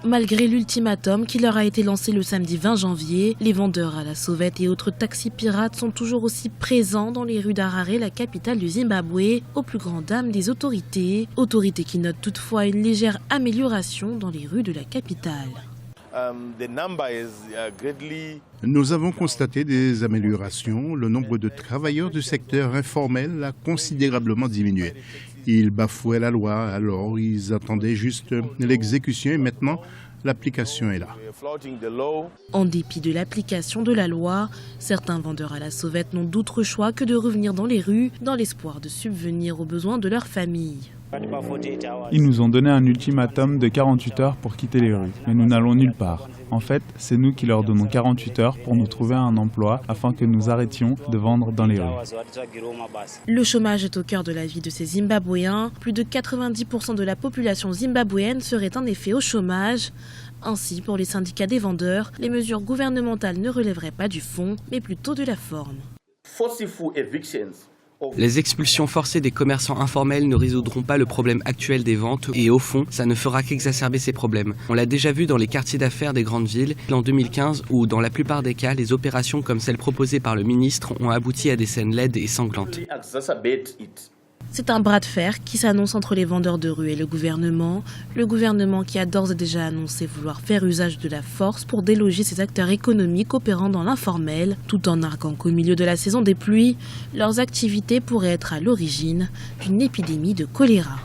Malgré l'ultimatum qui leur a été lancé le samedi 20 janvier, les vendeurs à la sauvette et autres taxis pirates sont toujours aussi présents dans les rues d'Harare, la capitale du Zimbabwe, au plus grand dam des autorités. Autorités qui notent toutefois une légère amélioration dans les rues de la capitale. Nous avons constaté des améliorations. Le nombre de travailleurs du secteur informel a considérablement diminué. Ils bafouaient la loi, alors ils attendaient juste l'exécution et maintenant l'application est là. En dépit de l'application de la loi, certains vendeurs à la sauvette n'ont d'autre choix que de revenir dans les rues dans l'espoir de subvenir aux besoins de leur famille. Ils nous ont donné un ultimatum de 48 heures pour quitter les rues, mais nous n'allons nulle part. En fait, c'est nous qui leur donnons 48 heures pour nous trouver un emploi afin que nous arrêtions de vendre dans les rues. Le chômage est au cœur de la vie de ces Zimbabwéens. Plus de 90% de la population zimbabwéenne serait en effet au chômage. Ainsi, pour les syndicats des vendeurs, les mesures gouvernementales ne relèveraient pas du fond, mais plutôt de la forme. Les expulsions forcées des commerçants informels ne résoudront pas le problème actuel des ventes et au fond, ça ne fera qu'exacerber ces problèmes. On l'a déjà vu dans les quartiers d'affaires des grandes villes en 2015 où, dans la plupart des cas, les opérations comme celles proposées par le ministre ont abouti à des scènes laides et sanglantes. C'est un bras de fer qui s'annonce entre les vendeurs de rue et le gouvernement qui a d'ores et déjà annoncé vouloir faire usage de la force pour déloger ces acteurs économiques opérant dans l'informel, tout en arguant qu'au milieu de la saison des pluies, leurs activités pourraient être à l'origine d'une épidémie de choléra.